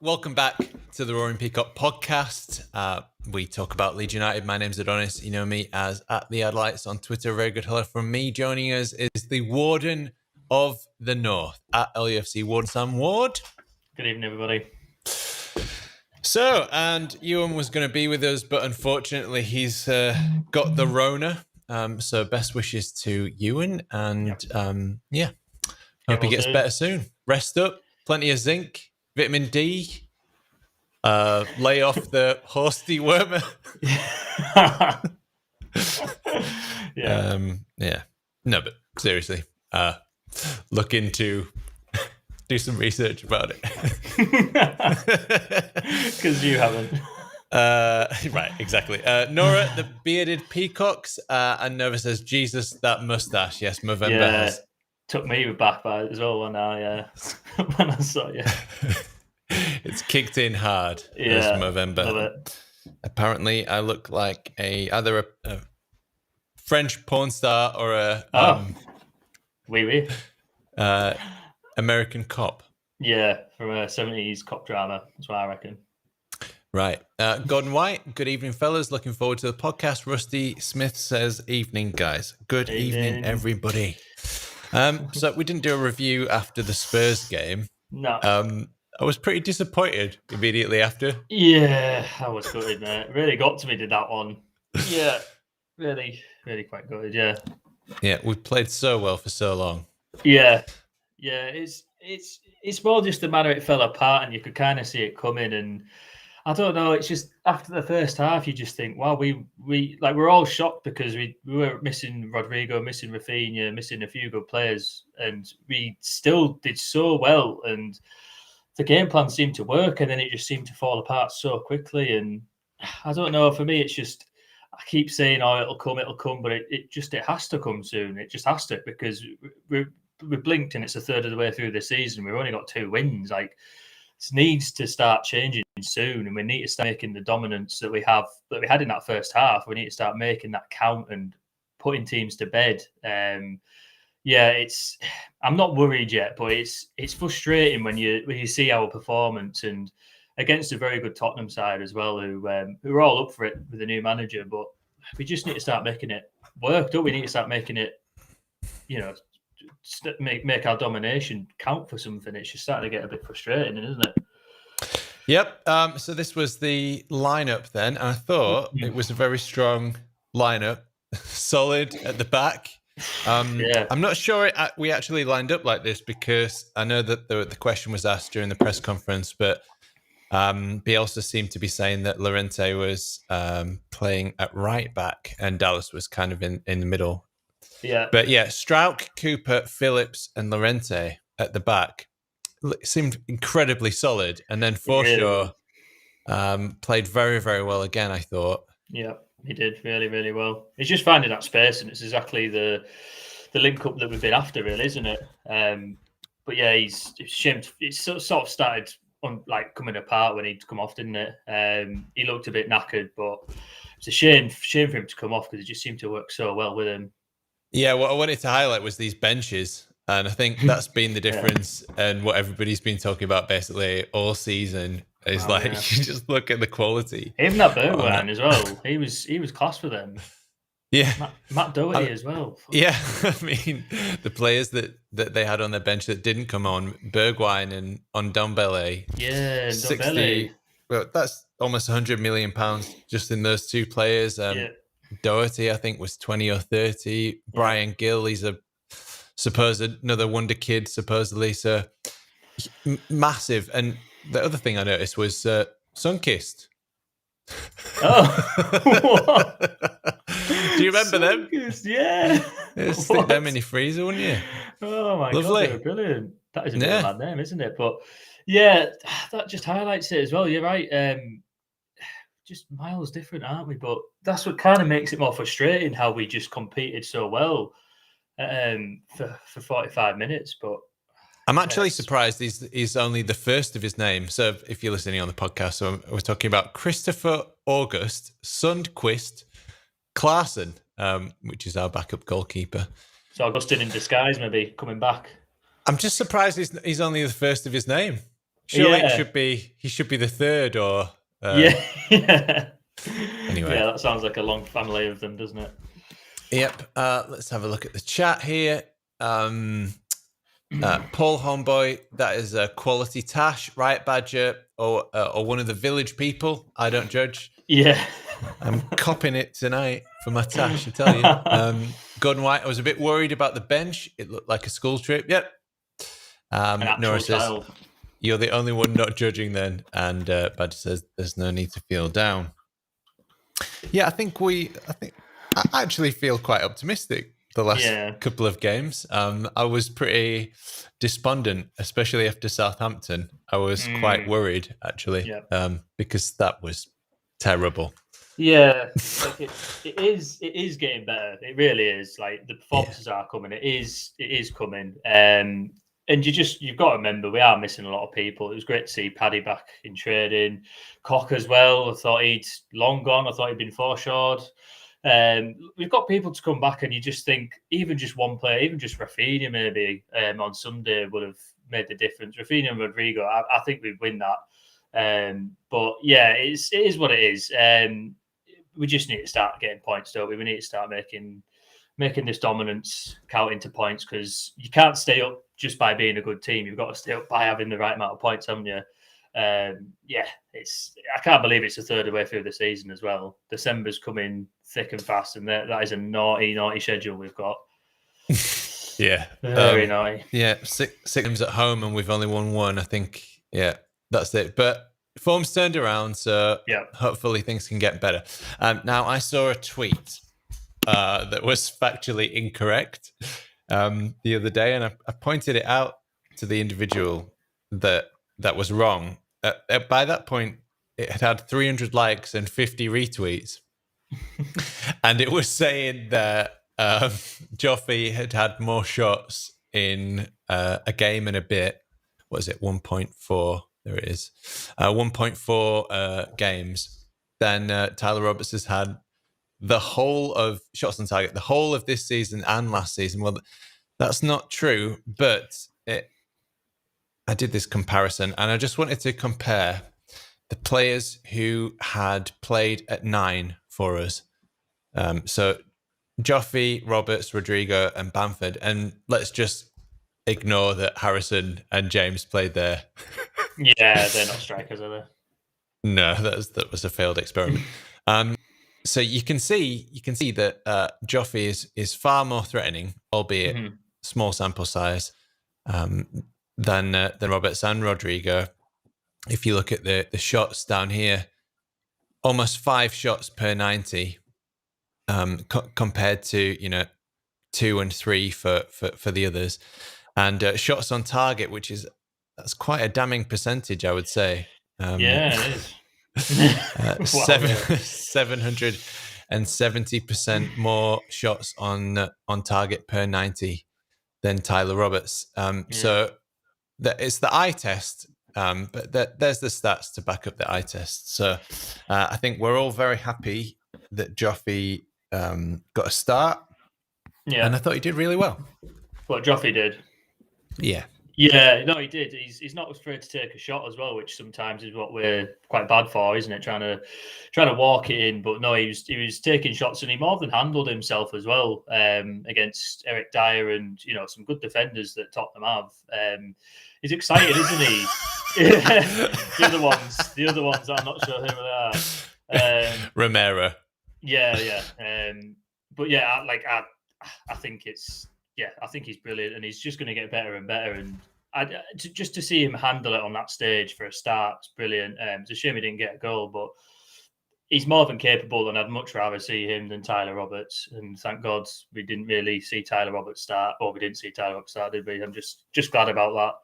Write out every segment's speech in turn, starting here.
welcome back to the Roaring Peacock podcast. We talk about Leeds United. My name's Adonis. You know me as at the Adelites on Twitter. Very good hello from me. Joining us is the Warden of the North at LUFC, Warden Sam Ward. Good evening, everybody. So, and Ewan was going to be with us, but unfortunately he's got the Rona. So best wishes to Ewan, and hope he gets better soon. Rest up, plenty of zinc, vitamin D. Lay off the horse dewormer. No, but seriously, look into, do some research about it. Because you haven't. Right, exactly. Nora, the bearded peacocks, and Nova says, Jesus, that mustache. Yes, Movember has. Took me back by it as well when I saw you. It's kicked in hard. Yeah, Movember. love it. Apparently, I look like either a French porn star or a American cop. Yeah, from a 70s cop drama. That's what I reckon. Right. Gordon White, good evening, fellas. Looking forward to the podcast. Rusty Smith says, evening, guys. Good evening, everybody. So we didn't do a review after the Spurs game. No. I was pretty disappointed immediately after. Yeah, I was gutted, mate. Really got to me, did that one. Yeah, really quite good, yeah. Yeah, we played so well for so long. Yeah, it's more just the manner it fell apart, and you could kind of see it coming. And I don't know, it's just after the first half, you just think, wow, we're all shocked because we were missing Rodrigo, missing Rafinha, missing a few good players, and we still did so well. And the game plan seemed to work, and then it just seemed to fall apart so quickly. And I don't know, for me, it's just, I keep saying, oh, it'll come, but it has to come soon. It just has to, because we blinked and it's a third of the way through the season. We've only got 2 wins. Like, it needs to start changing soon, and we need to start making the dominance that we had in that first half. We need to start making that count and putting teams to bed. I'm not worried yet, but it's frustrating when you see our performance, and against a very good Tottenham side as well, who are all up for it with the new manager. But we just need to start making it work, don't we? Need to start making it, make our domination count for something. It's just starting to get a bit frustrating, isn't it? Yep. So this was the lineup then, and I thought it was a very strong lineup, solid at the back. I'm not sure we actually lined up like this, because I know that the question was asked during the press conference, but Bielsa seemed to be saying that Llorente was playing at right back and Dallas was kind of in the middle. Yeah. But yeah, Strauch, Cooper, Phillips and Llorente at the back seemed incredibly solid. And then Forshaw played very, very well again, I thought. Yeah. He did really, really well. He's just finding that space, and it's exactly the link up that we've been after, really, isn't it? But yeah, it's shamed. It's sort of started coming apart when he'd come off, didn't it? He looked a bit knackered, but it's a shame for him to come off, because it just seemed to work so well with him. Yeah, what I wanted to highlight was these benches, and I think that's been the difference, and what everybody's been talking about basically all season. You just look at the quality. Even that Bergwijn as well. He was class for them. Yeah. Matt Doherty as well. Yeah. I mean, the players that they had on their bench that didn't come on, Bergwijn and Ndombele. Yeah, 60. Well, that's almost £100 million just in those 2 players. Doherty, I think, was 20 or 30. Yeah. Brian Gill, he's another wonder kid, supposedly. So massive. And the other thing I noticed was Sunkist. Oh, do you remember them? Yeah. Stick them in your freezer, wouldn't you? Oh my Lovely. God, they're brilliant. That is a really bad name, isn't it? But yeah, that just highlights it as well. You're right. Just miles different, aren't we? But that's what kind of makes it more frustrating, how we just competed so well for 45 minutes. But I'm actually surprised he's only the first of his name. So if you're listening on the podcast, so we're talking about Christopher August Sundqvist Klaassen, which is our backup goalkeeper. So Augustine in disguise, maybe coming back. I'm just surprised he's only the first of his name. Surely it should be. He should be the third, or yeah. Anyway, yeah, that sounds like a long family of them, doesn't it? Yep. Let's have a look at the chat here. Paul Homeboy, that is a quality Tash, Riot Badger, or one of the village people. I don't judge. Yeah. I'm copping it tonight for my Tash, I tell you. Gordon White, I was a bit worried about the bench. It looked like a school trip. Yep. Nora says, you're the only one not judging then. And Badger says, there's no need to feel down. Yeah, I actually feel quite optimistic the last couple of games. I was pretty despondent, especially after Southampton. I was quite worried, actually, because that was terrible. Yeah, like it is getting better. It really is. Like the performances are coming. It is coming. And you've got to remember we are missing a lot of people. It was great to see Paddy back in training, Koch as well. I thought he'd long gone. I thought he'd been foreshortened. We've got people to come back, and you just think even just one player, even just Rafinha maybe on Sunday would have made the difference. Rafinha and Rodrigo, I think we'd win that. But yeah, it is what it is. We just need to start getting points, don't we? We need to start making this dominance count into points, because you can't stay up just by being a good team. You've got to stay up by having the right amount of points, haven't you? I can't believe it's a third of the way through the season as well. December's coming thick and fast, and that is a naughty schedule we've got. Yeah, very naughty. Yeah, six games at home, and we've only won one. I think. Yeah, that's it. But form's turned around, so hopefully things can get better. Now, I saw a tweet that was factually incorrect the other day, and I pointed it out to the individual that was wrong. By that point, it had 300 likes and 50 retweets. And it was saying that Joffrey had more shots in a game and a bit. What is it? 1.4. There it is. 1.4 games than Tyler Roberts has had the whole of shots on target, the whole of this season and last season. Well, that's not true, but I did this comparison, and I just wanted to compare the players who had played at 9 for us. So Joffrey, Roberts, Rodrigo, and Bamford. And let's just ignore that Harrison and James played there. Yeah, they're not strikers, are they? No, that was a failed experiment. So you can see that Joffrey is far more threatening, albeit small sample size, than Roberts and Rodrigo. If you look at the shots down here, almost 5 shots per 90, compared to 2 and 3 for the others, and shots on target, that's quite a damning percentage, I would say. Yeah, it is. 770% more shots on target per 90 than Tyler Roberts. So it's the eye test, but there's the stats to back up the eye test. So I think we're all very happy that Joffrey got a start. Yeah, and I thought he did really well. What Joffrey did? Yeah, no, he did. He's not afraid to take a shot as well, which sometimes is what we're quite bad for, isn't it? Trying to walk it in, but no, he was taking shots, and he more than handled himself as well against Eric Dyer and some good defenders that Tottenham have. He's excited, isn't he? the other ones, I'm not sure who they are. Romero. Yeah. But yeah, I think I think he's brilliant, and he's just going to get better and better. And just to see him handle it on that stage for a start, it's brilliant. It's a shame he didn't get a goal, but he's more than capable, and I'd much rather see him than Tyler Roberts. And thank God we didn't really see Tyler Roberts start, or we didn't see Tyler Roberts start, did we? I'm just glad about that.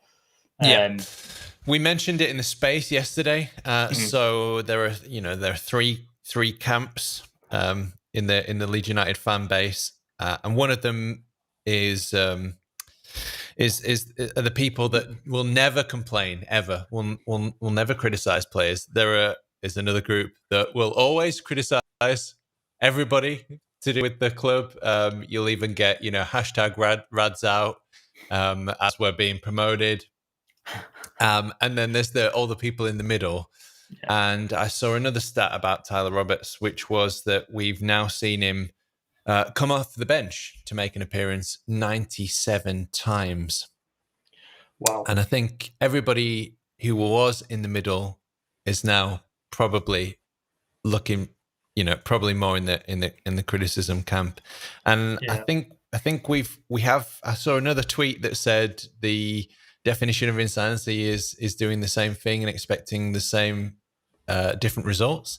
We mentioned it in the space yesterday. So there are three camps in the Leeds United fan base, and one of them is the people that will never complain ever, will never criticize players. There is another group that will always criticize everybody to do with the club. You'll even get hashtag Rads out as we're being promoted. And then there's all the people in the middle. Yeah. And I saw another stat about Tyler Roberts, which was that we've now seen him come off the bench to make an appearance 97 times. Wow. And I think everybody who was in the middle is now probably looking, probably more in the criticism camp. And I think I saw another tweet that said the definition of insanity is doing the same thing and expecting the same different results.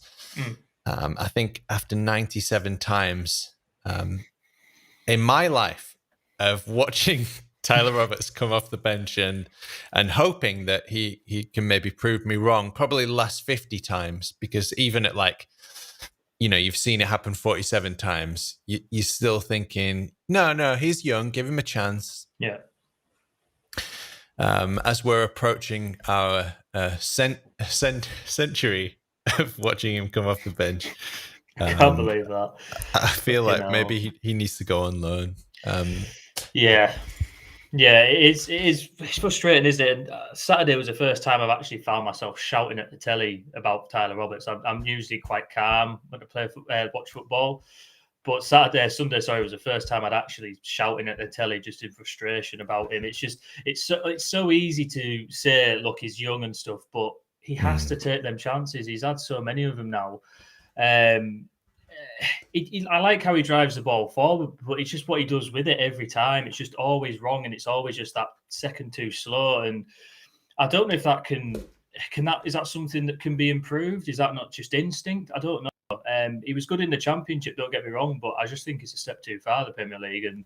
I think after 97 times in my life of watching Tyler Roberts come off the bench and hoping that he can maybe prove me wrong, probably the last 50 times, because even at you've seen it happen 47 times, you're still thinking, no, he's young, give him a chance. Yeah. As we're approaching our century of watching him come off the bench. I can't believe that. I feel like maybe he needs to go on loan. Yeah, it's frustrating, isn't it? And Saturday was the first time I've actually found myself shouting at the telly about Tyler Roberts. I'm usually quite calm when I watch football, but Sunday, was the first time I'd actually shouting at the telly just in frustration about him. It's so easy to say, look, he's young and stuff, but he has to take them chances. He's had so many of them now. I like how he drives the ball forward, but it's just what he does with it every time. It's just always wrong, and it's always just that second too slow. And I don't know if that is that something that can be improved? Is that not just instinct? I don't know. He was good in the Championship, don't get me wrong, but I just think it's a step too far, the Premier League. And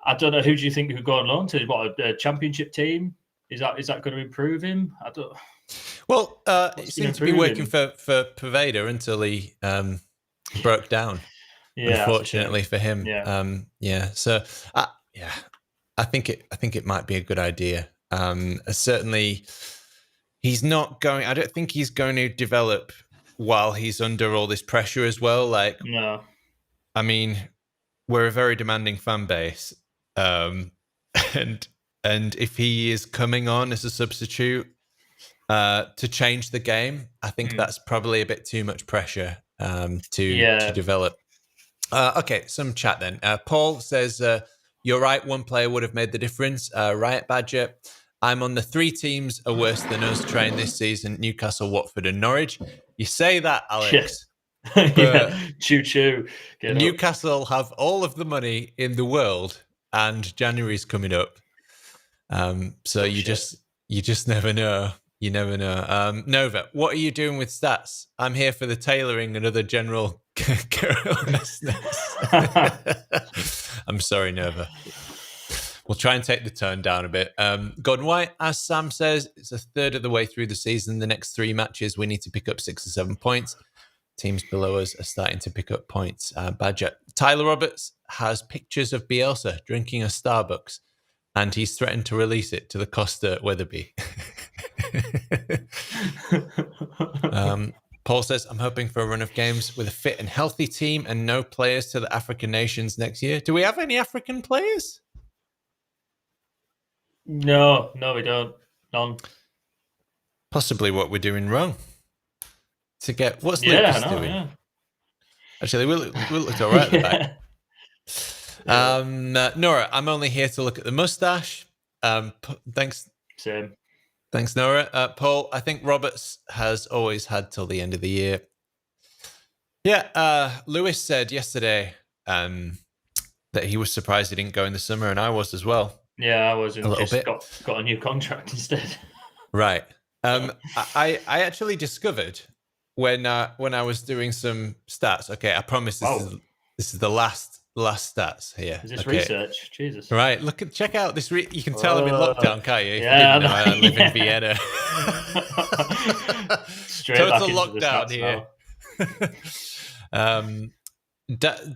I don't know, who do you think could go on loan to? What, a Championship team? Is that going to improve him? I don't. Well, it seemed to be working for Poveda until he broke down. Unfortunately for him. So I think it might be a good idea. Certainly, he's not going. I don't think he's going to develop while he's under all this pressure as well. No. I mean, we're a very demanding fan base, and if he is coming on as a substitute to change the game, I think that's probably a bit too much pressure to develop. Okay, some chat then. Paul says, you're right, one player would have made the difference. Riot Badger, I'm on the 3 teams are worse than us train this season: Newcastle, Watford and Norwich. You say that, Alex. Choo-choo. Newcastle have all of the money in the world and January's coming up. So you just never know. You never know. Nova, what are you doing with stats? I'm here for the tailoring and other general carelessness. I'm sorry, Nova. We'll try and take the tone down a bit. Gordon White, as Sam says, it's a third of the way through the season. The next 3 matches, we need to pick up 6 or 7 points. Teams below us are starting to pick up points. Badger. Tyler Roberts has pictures of Bielsa drinking a Starbucks, and he's threatened to release it to the Costa Weatherby. Paul says, I'm hoping for a run of games with a fit and healthy team and no players to the African nations next year. Do we have any African players? No, we don't. None. Possibly what we're doing wrong. To get what's Lucas doing? Yeah. Actually, we'll look all right at the back. Nora, I'm only here to look at the mustache. Thanks. Same. Thanks, Nora. Paul, I think Roberts has always had till the end of the year. Yeah, Lewis said yesterday that he was surprised he didn't go in the summer, and I was as well. Yeah, I was. And just got a new contract instead. Right. I actually discovered when I was doing some stats. Okay, I promise this is the last stats here. Is this research? Jesus. Right. Check out this. You can tell I'm in lockdown, can't you? Yeah, I live in Vienna. Straight Total lockdown here.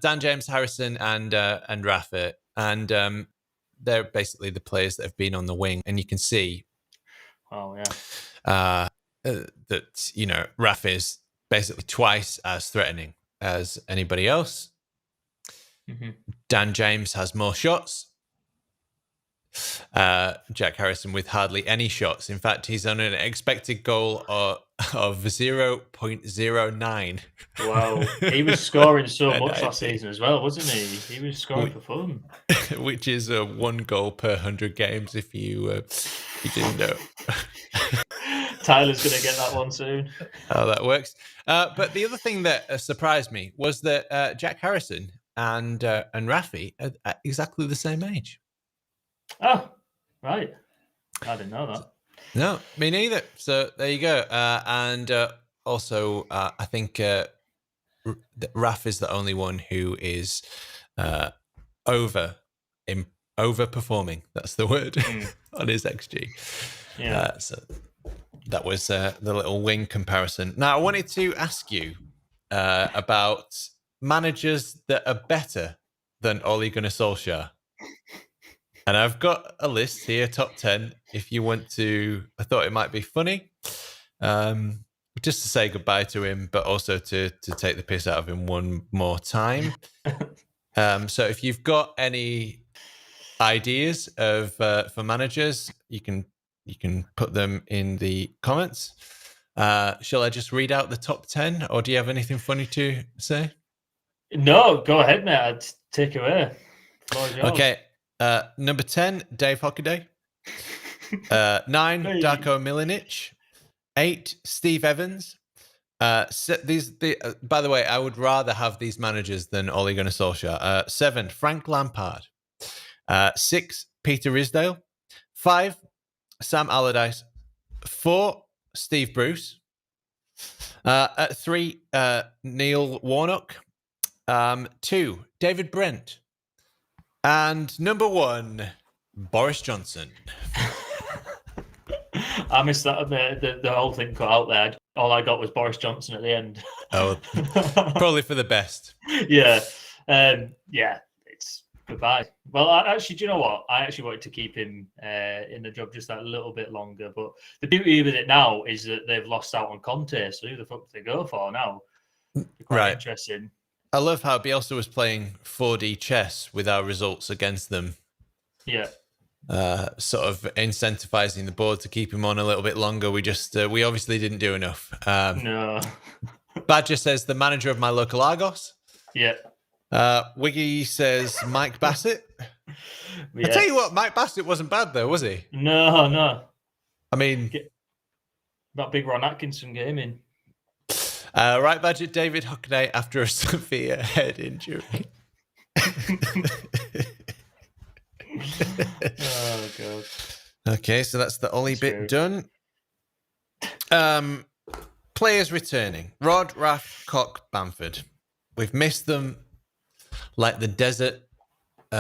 Dan James, Harrison, and Rafa, and they're basically the players that have been on the wing, and you can see. Oh yeah. That Rafa is basically twice as threatening as anybody else. Mm-hmm. Dan James has more shots. Jack Harrison with hardly any shots. In fact, he's on an expected goal of 0.09. Wow. He was scoring so much last season as well, wasn't he? He was scoring for fun. Which is 1 goal per 100 games, if you didn't know. Tyler's going to get that one soon. Oh, that works. But the other thing that surprised me was that Jack Harrison and Rafi are at exactly the same age. Oh, right. I didn't know that. No, me neither. So there you go. And also, I think Raf is the only one who is overperforming. That's the word on his XG. Yeah. So that was the little wing comparison. Now, I wanted to ask you about managers that are better than Ole Gunnar Solskjaer. And I've got a list here, top 10, if you want to. I thought it might be funny, just to say goodbye to him, but also to take the piss out of him one more time. So if you've got any ideas of for managers, you can put them in the comments. Shall I just read out the top 10, or do you have anything funny to say? No, go ahead, mate. I'd take away. Okay. Number 10, Dave Hockaday. 9, Darko Milinic. 8, Steve Evans. By the way, I would rather have these managers than Ole Gunnar Solskjaer. 7, Frank Lampard. 6, Peter Risdale. 5, Sam Allardyce. 4, Steve Bruce. At 3, Neil Warnock. 2, David Brent. And number 1, Boris Johnson. I missed that. The whole thing cut out there. All I got was Boris Johnson at the end. Oh, probably for the best. Yeah. It's goodbye. Well, actually, do you know what? I actually wanted to keep him in the job just that little bit longer. But the beauty with it now is that they've lost out on Conte. So who the fuck do they go for now? Quite interesting. I love how Bielsa was playing 4D chess with our results against them. Yeah. Sort of incentivizing the board to keep him on a little bit longer. We obviously didn't do enough. No. Badger says the manager of my local Argos. Yeah. Wiggy says Mike Bassett. Yes. I tell you what, Mike Bassett wasn't bad though, was he? No. I mean, that big Ron Atkinson game in. Right budget David Hockaday after a severe head injury. Oh god. Okay, so that's the Ollie bit done. Players returning. Rod, Raff, Cock, Bamford. We've missed them like the desert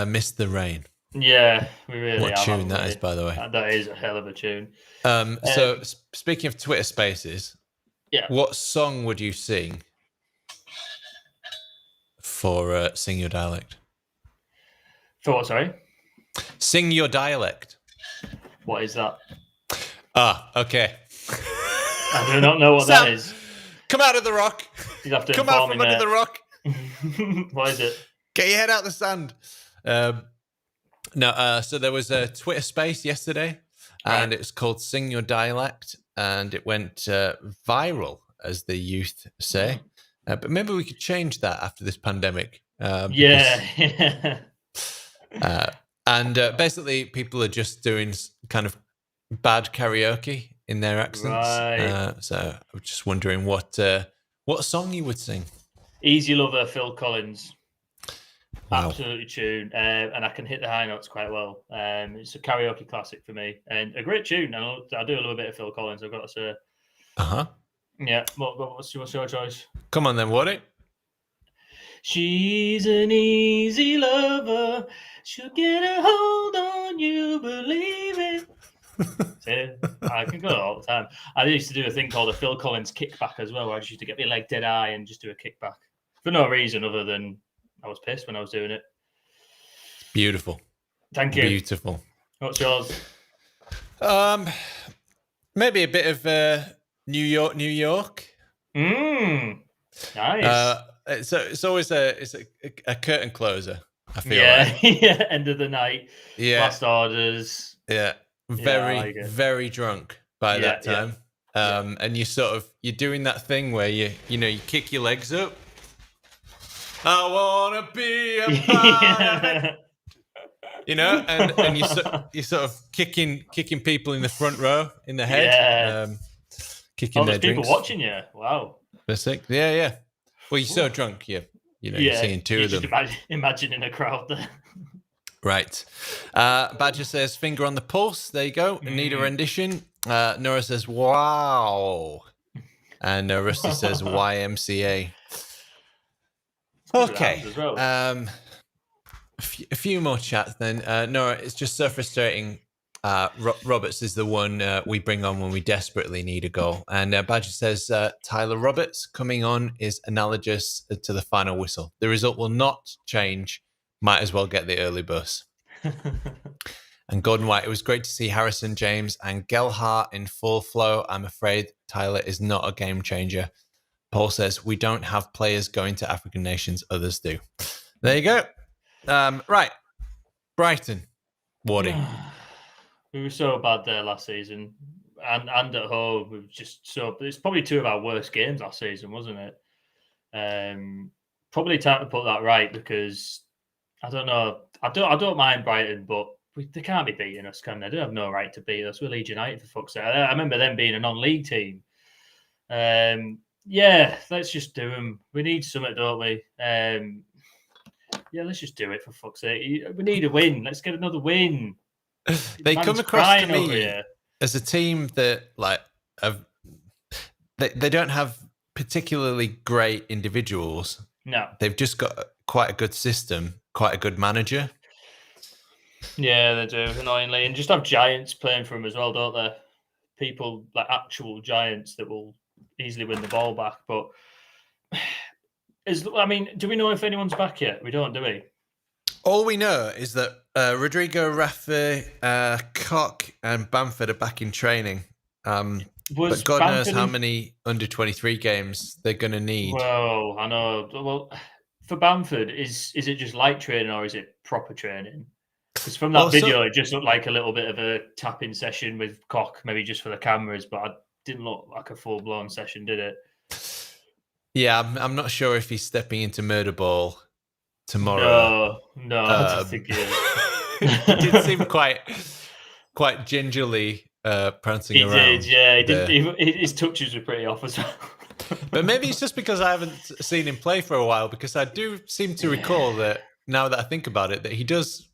missed the rain. Yeah, we really What tune that is, by the way. That is a hell of a tune. So speaking of Twitter Spaces, yeah, what song would you sing for Sing Your Dialect? For what, sorry? Sing Your Dialect. What is that? Okay. I do not know what Sam, that is. Come out of the rock. You'd have to come out from under the rock. What is it? Get your head out the sand. So there was a Twitter space yesterday, and it was called Sing Your Dialect, and it went viral, as the youth say. But maybe we could change that after this pandemic. And basically, people are just doing kind of bad karaoke in their accents. Right. So I was just wondering what song you would sing. Easy Lover, Phil Collins. Wow. Absolutely tune. And I can hit the high notes quite well. It's a karaoke classic for me. And a great tune. And I do a little bit of Phil Collins, I've got to say. Uh-huh. Yeah. What's your choice? Come on then, Woody. She's an easy lover. She'll get a hold on you, believe it. See, I can go all the time. I used to do a thing called a Phil Collins kickback as well, where I just used to get my leg dead eye and just do a kickback for no reason other than I was pissed when I was doing it. Beautiful. Thank you. Beautiful. What's yours? Maybe a bit of New York. Nice. So it's always a curtain closer I feel like. Yeah, end of the night, last orders. Yeah, very drunk by that time. And you're doing that thing where you kick your legs up. I wanna be a part of it. And you sort of kicking people in the front row in the head, kicking their drinks. People watching you. Wow. That's sick. Yeah. Well, you're so drunk, you're seeing two of them. Just imagining a crowd there. Right. Badger says, finger on the pulse. There you go. Need a rendition. Nora says, wow. And Rusty says, YMCA. Okay. Well. A few more chats then. Nora, it's just so frustrating. Roberts is the one we bring on when we desperately need a goal. And Badger says, Tyler Roberts coming on is analogous to the final whistle. The result will not change. Might as well get the early bus. And Gordon White, it was great to see Harrison James and Gelhardt in full flow. I'm afraid Tyler is not a game changer. Paul says, we don't have players going to African nations, others do. There you go. Right. Brighton. Wardy. We were so bad there last season. And at home, we were just so... It's probably two of our worst games last season, wasn't it? Probably time to put that right because... I don't know. I don't mind Brighton, but they can't be beating us, can they? They have no right to beat us. We're Leeds United, for fuck's sake. I remember them being a non-league team. Let's just do them. We need something, don't we? Let's just do it, for fuck's sake. We need a win. Let's get another win. They come across to me as a team that, they don't have particularly great individuals. No. They've just got quite a good system. Quite a good manager. Yeah, they do, annoyingly. And just have giants playing for them as well, don't they? People, like actual giants that will easily win the ball back. But, do we know if anyone's back yet? We don't, do we? All we know is that Rodrigo, Rafa, Koch and Bamford are back in training. But God knows how many under-23 games they're going to need. Well, I know. Well... For Bamford, is it just light training or is it proper training? Because from that video, it just looked like a little bit of a tapping session with Koch, maybe just for the cameras, but it didn't look like a full-blown session, did it? Yeah, I'm not sure if he's stepping into murder ball tomorrow. No, I don't think he is. He did seem quite gingerly prancing around. He did, yeah. His touches were pretty off as well. But maybe it's just because I haven't seen him play for a while, because I do seem to recall that, now that I think about it, that he does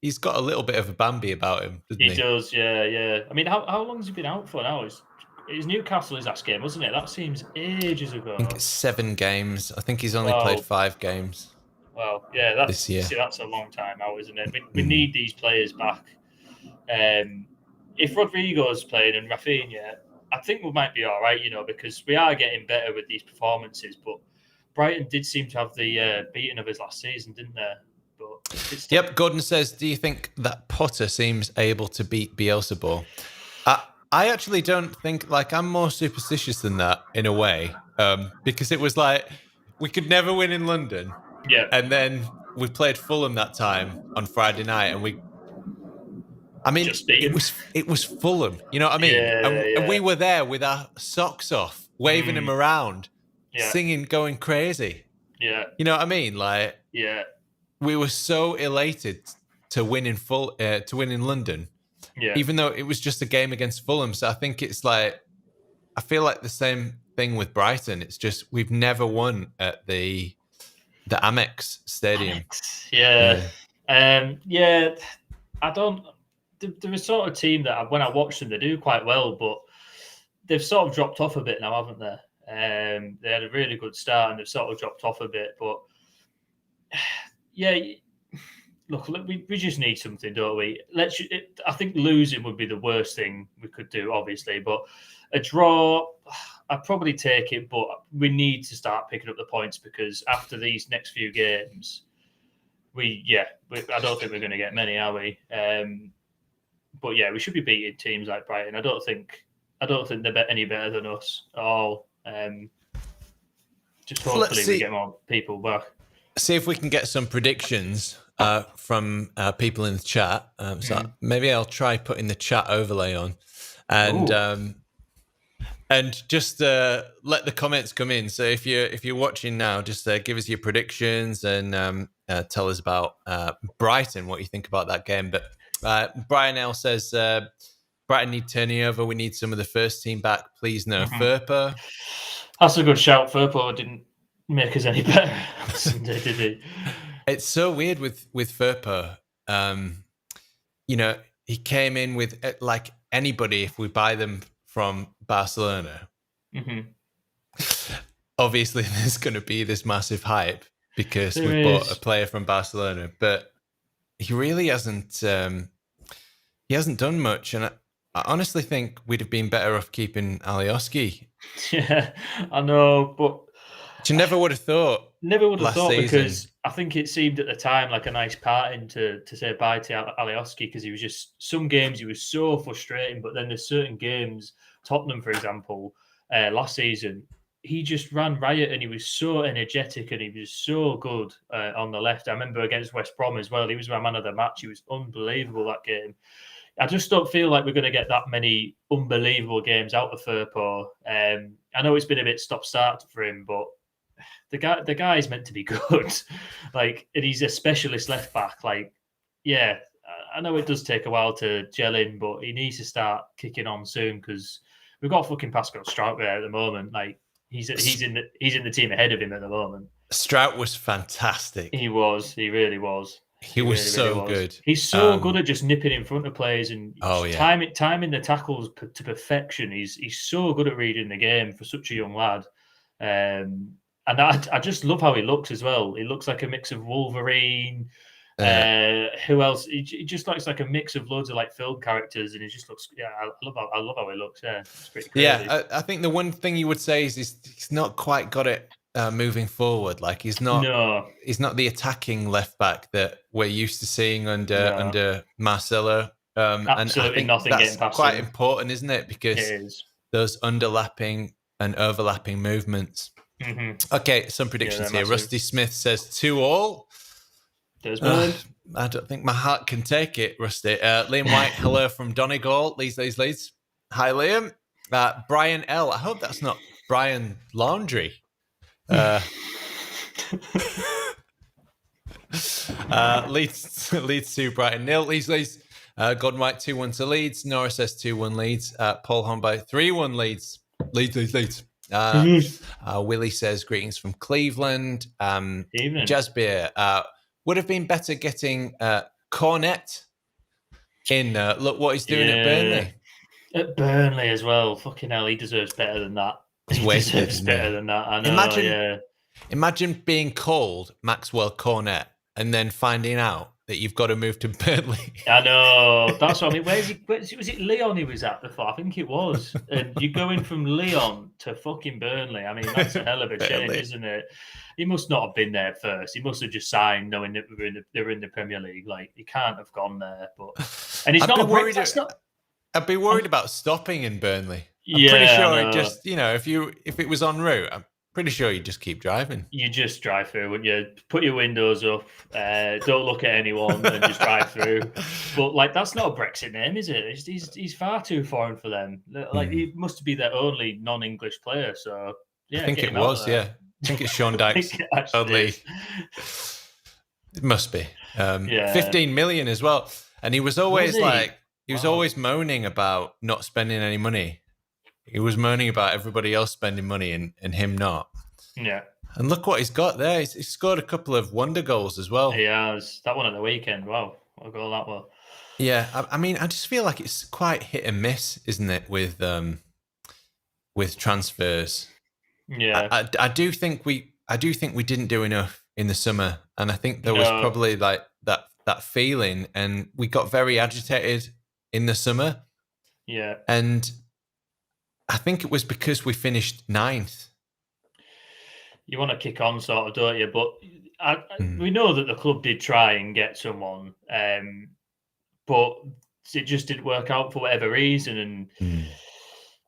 he's got a little bit of a Bambi about him, doesn't he? He does, yeah. I mean, how long has he been out for now? It's Newcastle his last game, wasn't it? That seems ages ago. I think it's 7 games. I think he's only played 5 games. Well, yeah, this year. See, that's a long time out, isn't it? We need these players back. If Rodrigo's playing and Rafinha, I think we might be all right, because we are getting better with these performances. But Brighton did seem to have the beating of us last season, didn't they? But Yep, Gordon says, do you think that Potter seems able to beat Bielsa? I actually don't think, I'm more superstitious than that in a way, because it was we could never win in London. Yeah. And then we played Fulham that time on Friday night, and it was Fulham, you know what I mean? And we were there with our socks off, waving them around, singing, going crazy. Yeah. You know what I mean? We were so elated to win in London, even though it was just a game against Fulham. So I think it's I feel like the same thing with Brighton. It's just we've never won at the Amex Stadium. I don't. They're a sort of team that when I watch them, they do quite well, but they've sort of dropped off a bit now, haven't they? They had a really good start and they've sort of dropped off a bit. But look, we just need something, don't we? I think losing would be the worst thing we could do, obviously. But a draw, I'd probably take it. But we need to start picking up the points because after these next few games, I don't think we're going to get many, are we? But we should be beating teams like Brighton. I don't think they're any better than us at all. Just hopefully we get more people back. see if we can get some predictions from people in the chat. So maybe I'll try putting the chat overlay on, and just let the comments come in. So if you're watching now, just give us your predictions and tell us about Brighton, what you think about that game. But Brian L says Brighton need turning over. We need some of the first team back. Please no Firpo. That's a good shout. Firpo didn't make us any better on Sunday, did he? It's so weird with Firpo. He came in with like anybody. If we buy them from Barcelona, obviously there's going to be this massive hype because we bought a player from Barcelona, but he really hasn't. He hasn't done much, and I honestly think we'd have been better off keeping Alioski. Yeah, I know, but you never would have thought. Never would have thought season. Because I think it seemed at the time like a nice parting to say bye to Alioski, because he was just, some games he was so frustrating, but then there's certain games, Tottenham for example, last season, he just ran riot and he was so energetic and he was so good on the left. I remember against West Brom as well, he was my man of the match. He was unbelievable that game. I just don't feel like we're going to get that many unbelievable games out of Firpo. I know it's been a bit stop-start for him, but the guy is meant to be good. And he's a specialist left back. I know it does take a while to gel in, but he needs to start kicking on soon because we've got fucking Pascal Strout there at the moment. He's in the team ahead of him at the moment. Strout was fantastic. He really was. He was so good. He's so good at just nipping in front of players and timing the tackles to perfection. He's so good at reading the game for such a young lad. And I just love how he looks as well. He looks like a mix of Wolverine. Who else? He just looks like a mix of loads of film characters, and he just looks. Yeah, I love how he looks. Yeah, it's pretty crazy. Yeah, I think the one thing you would say is he's not quite got it moving forward. He's not the attacking left back that we're used to seeing under Marcelo. Absolutely, and I think nothing that's getting past quite him. Important, isn't it? Because those underlapping and overlapping movements. Mm-hmm. Okay, some predictions here. Rusty Smith says 2-2. There's one. I don't think my heart can take it, Rusty. Liam White, hello from Donegal. Leeds. Hi, Liam. Brian L. I hope that's not Brian Laundry. Leeds 2, Brighton 0. Leeds. Gordon White 2-1 to Leeds. Norris says 2-1 Leeds. Paul Homby 3-1 Leeds. Leeds. Willie says greetings from Cleveland. Evening. Jasbeer would have been better getting Cornet in. Look what he's doing at Burnley. At Burnley as well. Fucking hell, he deserves better than that. He deserves better than that. I know. Imagine being called Maxwell Cornet and then finding out that you've got to move to Burnley. I know. That's what I mean. Was it Lyon he was at before? I think it was. And you're going from Lyon to fucking Burnley. I mean, that's a hell of a change, isn't it? He must not have been there first. He must have just signed knowing that they were in the Premier League. He can't have gone there. And he's not worried. I'd be worried about stopping in Burnley. I'm pretty sure it just, if it was en route, I'm pretty sure you'd just keep driving. You just drive through, wouldn't you? Put your windows up, don't look at anyone, and just drive through. But that's not a Brexit name, is it? He's far too foreign for them. He must be their only non-English player. So yeah, I think it was. Yeah, I think it's Sean Dykes only. It must be 15 million as well, and he was always he was always moaning about not spending any money. He was moaning about everybody else spending money and him not. Yeah. And look what he's got there. He's scored a couple of wonder goals as well. He has. That one at the weekend. Wow. What a goal that was. Yeah. I mean, I just feel like it's quite hit and miss, isn't it, with transfers. Yeah. I do think we didn't do enough in the summer. And I think there was probably that feeling, and we got very agitated in the summer. Yeah. And I think it was because we finished 9th. You want to kick on, sort of, don't you? But we know that the club did try and get someone, but it just didn't work out for whatever reason. And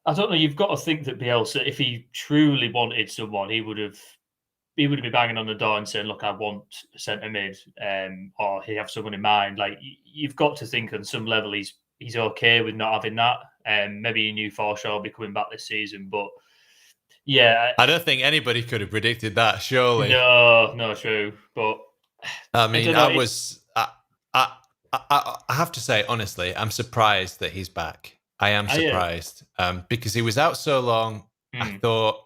I don't know. You've got to think that Bielsa, if he truly wanted someone, he would have he would be banging on the door and saying, "Look, I want a centre mid," or he have someone in mind. Like you've got to think on some level he's okay with not having that. Maybe he knew Forshaw will be coming back this season, but yeah, I don't think anybody could have predicted that. Surely, no, true. But I mean, I have to say honestly, I'm surprised that he's back. I am surprised because he was out so long. I thought.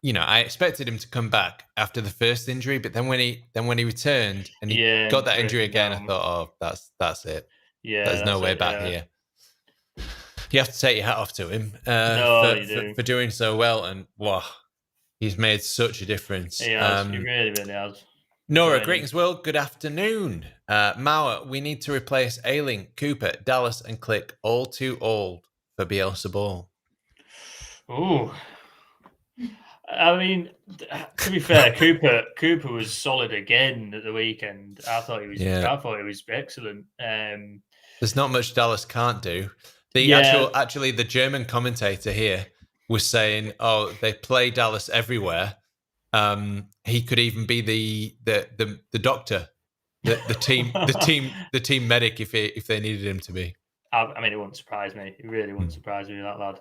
I expected him to come back after the first injury, but then when he returned and he got that injury again, I thought, oh, that's it. Yeah, there's no way back here. You have to take your hat off to him for doing so well, and wow, he's made such a difference. He has. He really, really has. Nora, greetings, world. Good afternoon. Mauer, we need to replace Ayling, Cooper, Dallas, and Klich. All too old for Bielsa ball. Ooh. I mean, to be fair, Cooper was solid again at the weekend. I thought he was excellent. There's not much Dallas can't do. Actually, the German commentator here was saying, "Oh, they play Dallas everywhere. He could even be the doctor, the team medic if they needed him to be." I mean, it wouldn't surprise me. It really wouldn't surprise me, that lad.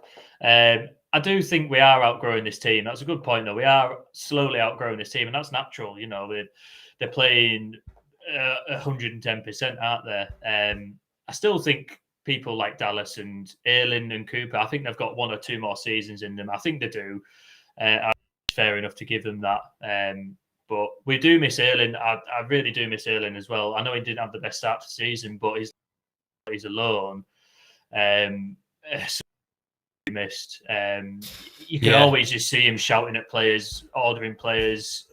I do think we are outgrowing this team. That's a good point, though. We are slowly outgrowing this team, and that's natural. They're playing 110%, aren't they? I still think people like Dallas and Ayling and Cooper, I think they've got 1 or 2 more seasons in them. I think they do. It's fair enough to give them that. But we do miss Ayling. I really do miss Ayling as well. I know he didn't have the best start to the season, but he's alone. So missed. You can always just see him shouting at players, ordering players,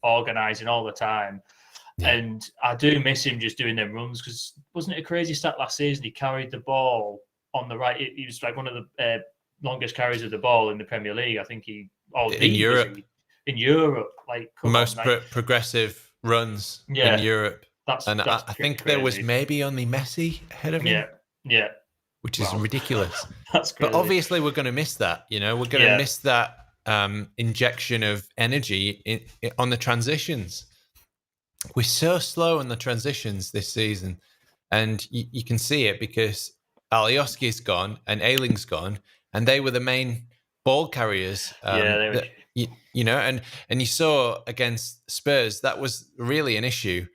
organising all the time. Yeah. And I do miss him just doing them runs, because wasn't it a crazy stat last season? He carried the ball on the right. He was like one of the longest carries of the ball in the Premier League. I think in Europe, like most progressive runs in Europe. That's I think crazy. There was maybe only Messi ahead of him. Yeah. Which is ridiculous. That's crazy. But obviously we're going to miss that. We're going to miss that injection of energy on the transitions. We're so slow on the transitions this season, and you can see it because Alioski's gone and Ayling's gone, and they were the main ball carriers. And you saw against Spurs that was really an issue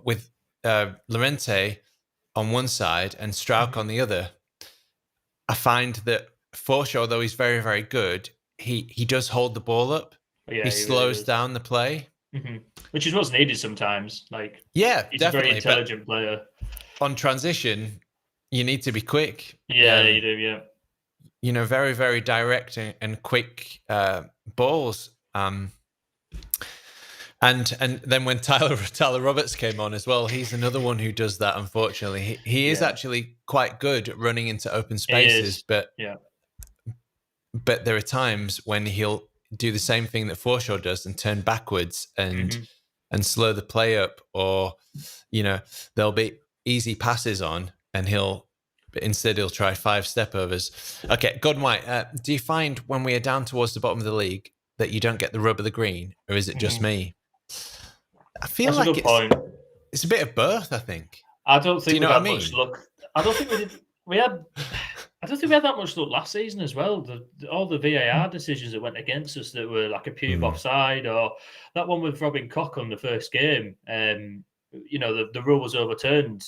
with Llorente on one side and Strauch on the other. I find that Forshaw, although he's very, very good, he does hold the ball up. He slows really down the play. Mm-hmm. Which is what's needed sometimes. He's definitely a very intelligent player. On transition, you need to be quick. Yeah, you do, yeah. Very, very direct and quick balls. And then when Tyler Roberts came on as well, he's another one who does that, unfortunately. He is actually quite good at running into open spaces, but there are times when he'll do the same thing that Forshaw does and turn backwards and slow the play up, or there'll be easy passes on and he'll try 5 step overs. Okay, Gordon White, do you find when we are down towards the bottom of the league that you don't get the rub of the green, or is it just me? I feel that's like it's a bit of both, I think. I don't think we had much luck. I don't think we had that much luck last season as well. All the VAR decisions that went against us that were like a pube offside, or that one with Robin Koch on the first game. The rule was overturned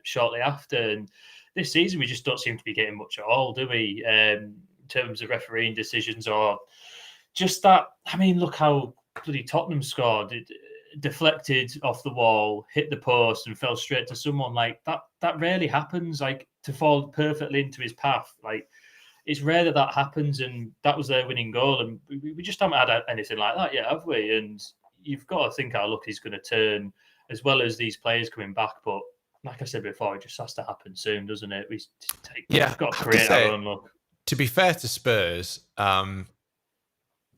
shortly after. And this season, we just don't seem to be getting much at all, do we? In terms of refereeing decisions, or just that. I mean, look how bloody Tottenham scored. It deflected off the wall, hit the post, and fell straight to someone. Like that rarely happens. Like, to fall perfectly into his path. Like, it's rare that happens, and that was their winning goal. And we just haven't had anything like that yet, have we? And you've got to think our luck is going to turn, as well as these players coming back. But like I said before, it just has to happen soon, doesn't it? We've got to create our own luck. To be fair to Spurs, and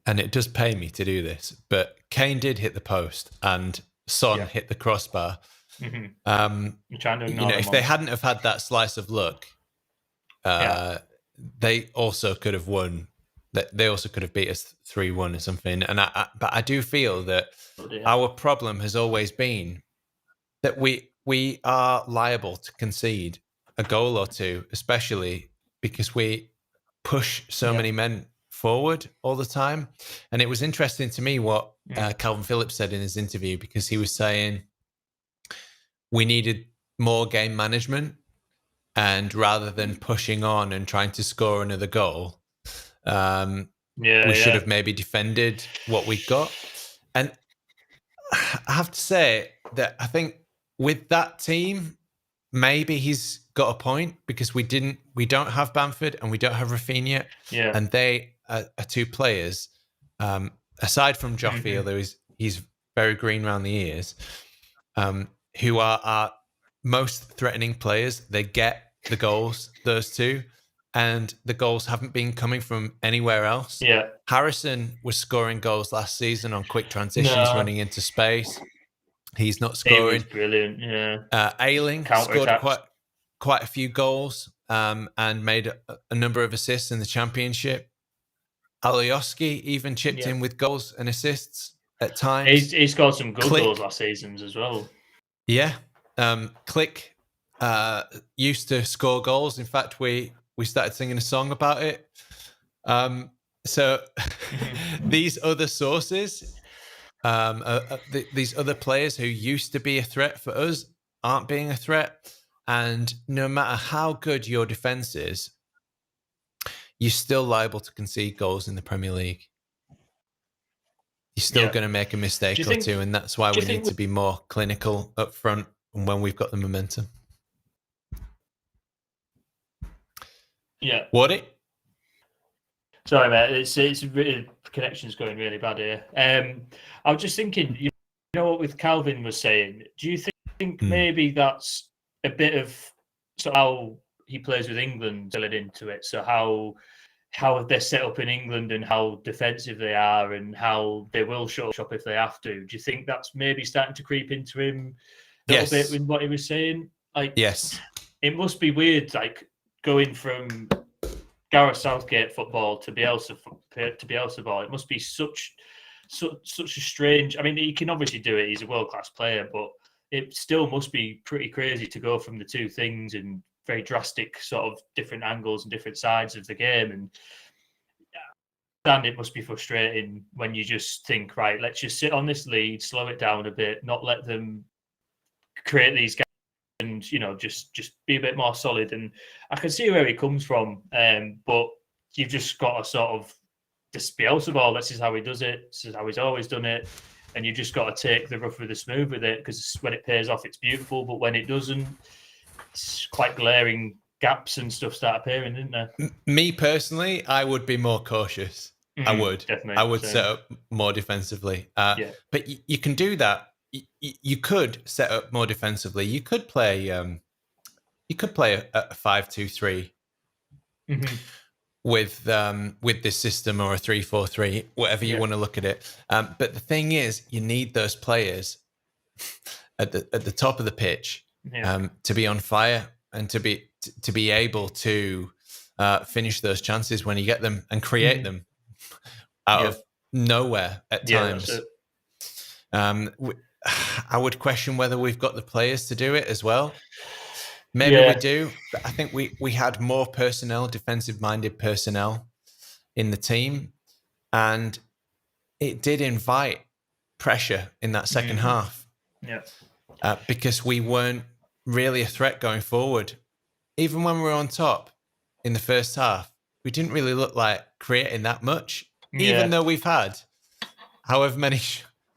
it does pay me to do this, but Kane did hit the post and Son hit the crossbar. If they hadn't have had that slice of luck, they also could have won that they also could have beat us 3-1 or something. But I do feel that our problem has always been that we are liable to concede a goal or two, especially because we push so many men forward all the time. And it was interesting to me what Kalvin Phillips said in his interview, because he was saying we needed more game management, and rather than pushing on and trying to score another goal, we should have maybe defended what we got. And I have to say that I think with that team, maybe he's got a point, because we don't have Bamford and we don't have Rafinha, and they are two players. Aside from Joffrey, although he's very green around the ears, who are our most threatening players. They get the goals, those two, and the goals haven't been coming from anywhere else. Yeah, Harrison was scoring goals last season on quick transitions, running into space. He's not scoring. He was brilliant. Yeah, Ayling scored quite a few goals and made a number of assists in the Championship. Alioski even chipped in with goals and assists at times. He scored some good goals last season as well. Yeah. Klich used to score goals. In fact, we started singing a song about it. So these other sources, these other players who used to be a threat for us aren't being a threat. And no matter how good your defense is, you're still liable to concede goals in the Premier League. You're still going to make a mistake or two, and that's why we need to be more clinical up front when we've got the momentum. Yeah. What it? Sorry, mate. It's really, connection's going really bad here. I was just thinking, you know what with Kalvin was saying, do you think maybe that's a bit of how he plays with England filling into it? So how they're set up in England and how defensive they are and how they will shut up if they have to. Do you think that's maybe starting to creep into him a little bit with what he was saying? Like, yes, it must be weird, like going from Gareth Southgate football to Bielsa ball. It must be such a strange. I mean, he can obviously do it. He's a world-class player, but it still must be pretty crazy to go from the two things and very drastic sort of different angles and different sides of the game. And it must be frustrating when you just think, right, let's just sit on this lead, slow it down a bit, not let them create these gaps, and just be a bit more solid. And I can see where he comes from, but you've just got to sort of just Bielsa ball. This is how he does it. This is how he's always done it. And you just got to take the rough with the smooth with it, because when it pays off, it's beautiful. But when it doesn't, it's quite glaring gaps and stuff start appearing, isn't there? Me personally, I would be more cautious. I would. Definitely. I would set up more defensively. But you can do that. You could set up more defensively. You could play a 5-2-3 with this system, or a 3-4-3, whatever you want to look at it. But the thing is, you need those players at the top of the pitch to be on fire and to be able to finish those chances when you get them and create them out of nowhere at times. I would question whether we've got the players to do it as well. Maybe we do, but I think we had more personnel, defensive-minded personnel in the team, and it did invite pressure in that second half. Yeah, because we weren't really a threat going forward. Even when we were on top in the first half, we didn't really look like creating that much, even though we've had however many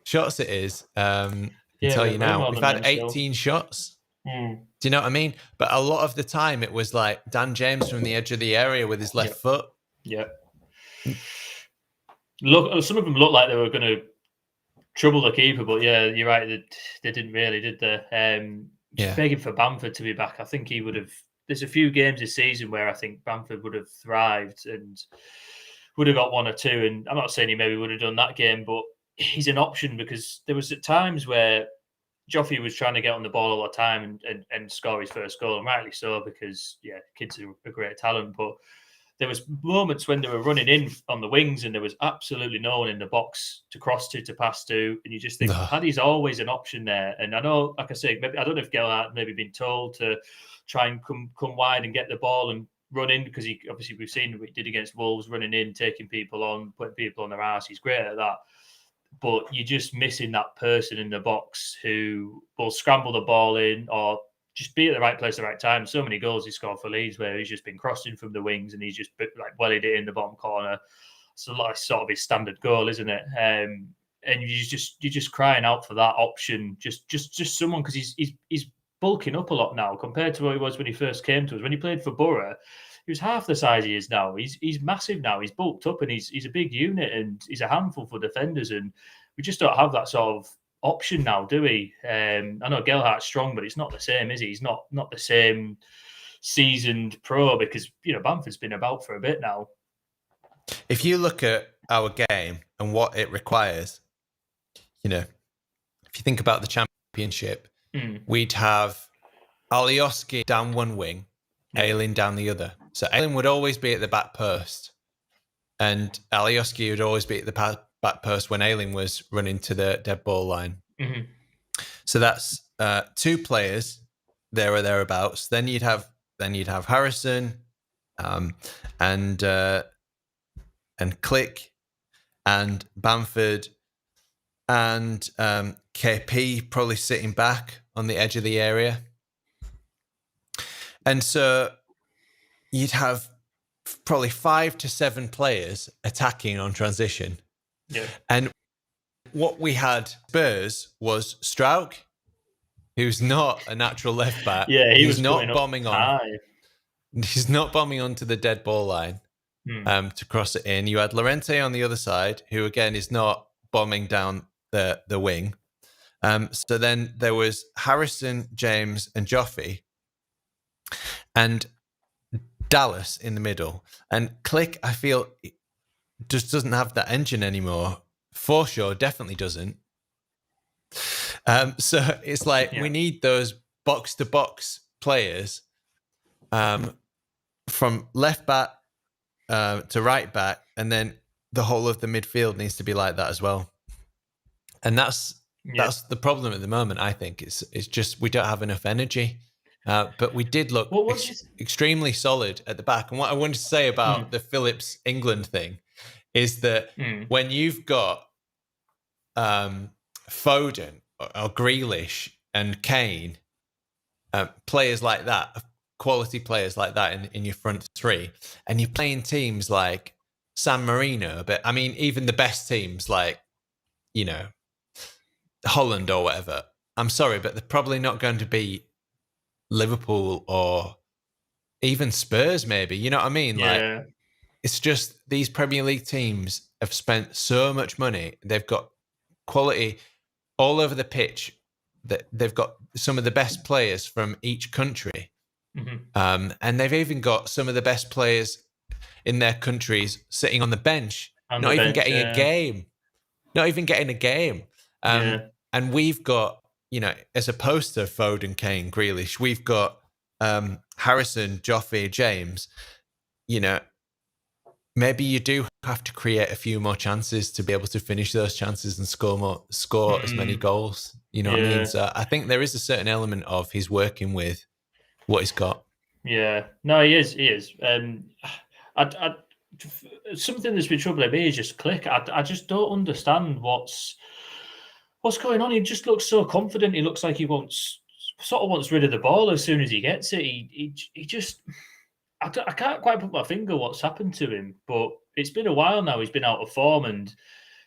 shots it is. I can tell you now, we've had 18 shots. Do you know what I mean? But a lot of the time it was like Dan James from the edge of the area with his left foot. Yeah. Look, some of them looked like they were going to trouble the keeper, but yeah, you're right. They didn't really, did they? Just begging for Bamford to be back. I think he would have. There's a few games this season where I think Bamford would have thrived and would have got one or two. And I'm not saying he maybe would have done that game, but he's an option, because there was at times where Joffrey was trying to get on the ball all the time and score his first goal, and rightly so, because kid's a great talent. But there was moments when they were running in on the wings and there was absolutely no one in the box to cross to pass to. And you just think Paddy's always an option there. And I know, like I say, maybe, I don't know if Gelhardt maybe been told to try and come wide and get the ball and run in, because he obviously, we've seen what he did against Wolves, running in, taking people on, putting people on their arse. He's great at that. But you're just missing that person in the box who will scramble the ball in or just be at the right place at the right time. So many goals he scored for Leeds where he's just been crossing from the wings and he's just like wellied it in the bottom corner. It's like sort of his standard goal, isn't it? And you're just crying out for that option, just someone, because he's bulking up a lot now compared to what he was when he first came to us. When he played for Borough, he was half the size he is now. He's massive now. He's bulked up and he's a big unit and he's a handful for defenders. And we just don't have that sort of option now, do we? I know Gelhardt's strong, but it's not the same, is he? He's not the same seasoned pro, because Bamford's been about for a bit now. If you look at our game and what it requires, if you think about the Championship, we'd have Alioski down one wing, Ayling down the other. So Ayling would always be at the back post, and Alioski would always be at the back post when Ayling was running to the dead ball line. Mm-hmm. So that's 2 players there or thereabouts. Then you'd have Harrison, and Klich, and Bamford, and KP probably sitting back on the edge of the area. And so you'd have probably 5 to 7 players attacking on transition. Yeah. And what we had Spurs was Strauch, who's not a natural left back. Yeah, he's not bombing on. He's not bombing onto the dead ball line to cross it in. You had Llorente on the other side, who again is not bombing down the wing. So then there was Harrison, James, and Joffy, and Dallas in the middle. And Klich, I feel, just doesn't have that engine anymore. Forshaw definitely doesn't. So it's like we need those box-to-box players from left back to right back, and then the whole of the midfield needs to be like that as well. And that's the problem at the moment, I think. It's just we don't have enough energy. But we did look extremely solid at the back. And what I wanted to say about the Phillips England thing is that when you've got Foden or Grealish and Kane, players like that, quality players like that in your front three, and you're playing teams like San Marino, but I mean, even the best teams like, Holland or whatever, I'm sorry, but they're probably not going to be Liverpool or even Spurs, maybe. You know what I mean? Yeah. Like, it's just these Premier League teams have spent so much money. They've got quality all over the pitch. That they've got some of the best players from each country, and they've even got some of the best players in their countries sitting on the bench, not even getting a game. And we've got, as opposed to Foden, Kane, Grealish, we've got Harrison, Joffy, James. Maybe you do have to create a few more chances to be able to finish those chances and score as many goals. You know what I mean? So I think there is a certain element of he's working with what he's got. Yeah, no, he is. Something that's been troubling me is just Klich. I just don't understand what's going on. He just looks so confident. He looks like he wants rid of the ball as soon as he gets it. He just. I can't quite put my finger what's happened to him, but it's been a while now. He's been out of form, and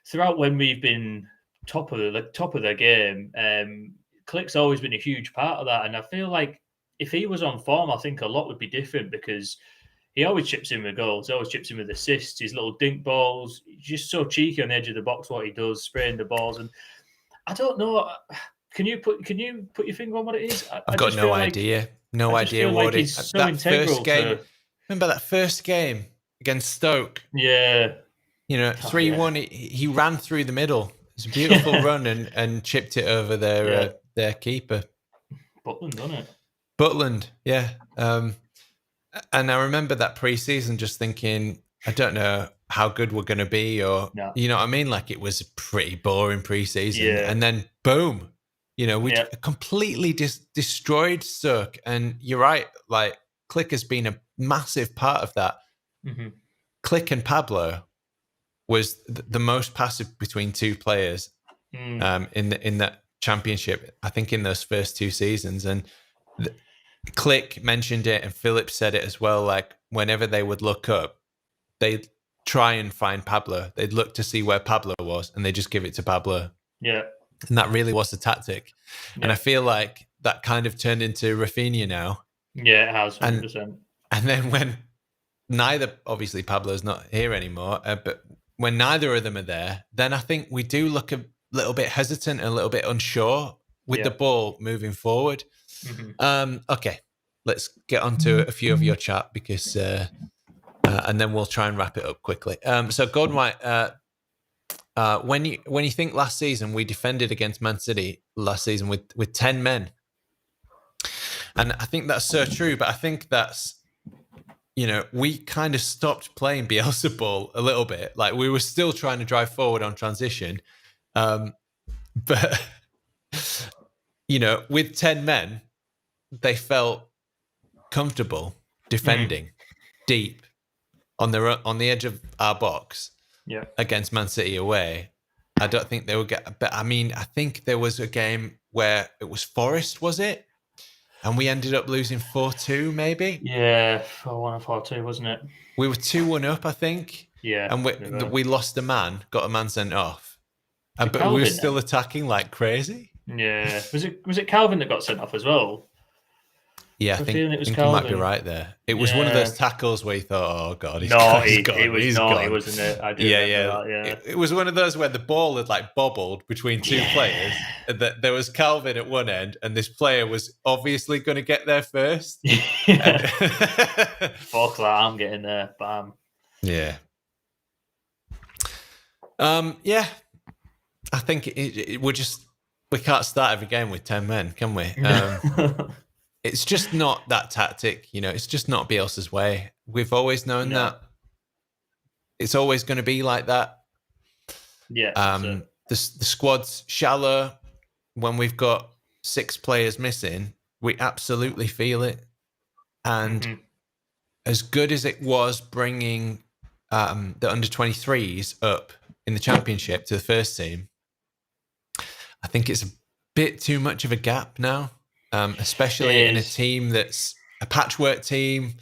throughout when we've been top of the game, Klich's always been a huge part of that. And I feel like if he was on form, I think a lot would be different, because he always chips in with goals, always chips in with assists, his little dink balls. He's just so cheeky on the edge of the box what he does, spraying the balls. And I don't know. Can you put your finger on what it is? I've got no idea. No idea what it is. So that first game. Remember that first game against Stoke? Yeah. 3-1. He ran through the middle. It's a beautiful run and chipped it over their keeper. Butland, wasn't it? Butland, yeah. And I remember that pre-season just thinking, I don't know how good we're going to be, or you know what I mean? Like, it was a pretty boring pre-season, and then boom, we completely destroyed Stoke. And you're right, like, Klich has been a massive part of that. Mm-hmm. Klich and Pablo was the most passive between two players in that championship, I think, in those first 2 seasons. And Klich mentioned it, and Phillips said it as well. Like, whenever they would look up, they'd try and find Pablo. They'd look to see where Pablo was, and they just give it to Pablo. Yeah. And that really was the tactic. Yeah. And I feel like that kind of turned into Rafinha now. Yeah, it has, 100%. And then when obviously Pablo's not here anymore, but when neither of them are there, then I think we do look a little bit hesitant and a little bit unsure with the ball moving forward. Mm-hmm. Okay, let's get on to a few of your chat, because and then we'll try and wrap it up quickly. So Gordon White, when you think last season we defended against Man City last season with 10 men, and I think that's so true. But I think that's, we kind of stopped playing Bielsa ball a little bit. Like, we were still trying to drive forward on transition, but with 10 men, they felt comfortable defending deep on the edge of our box against Man City away. I don't think they would get, but I mean, I think there was a game where it was Forest, was it? And we ended up losing 4-2, maybe? Yeah, 4-1 or 4-2, wasn't it? We were 2-1 up, I think. Yeah. And we lost got a man sent off. But we were still attacking like crazy. Yeah. Was it Kalvin that got sent off as well? Yeah, I think you might be right there. It was one of those tackles where you thought, oh, God, he's gone. It was naughty, wasn't it? I do remember that. It was one of those where the ball had like bobbled between two players. And that there was Kalvin at one end, and this player was obviously going to get there first. Fuck that, I'm getting there. Bam. Yeah. I think we can't start every game with 10 men, can we? It's just not that tactic, it's just not Bielsa's way. We've always known that. It's always going to be like that. Yeah. The squad's shallow. When we've got 6 players missing, we absolutely feel it. And as good as it was bringing the under-23s up in the championship to the first team, I think it's a bit too much of a gap now. Especially in a team that's a patchwork team,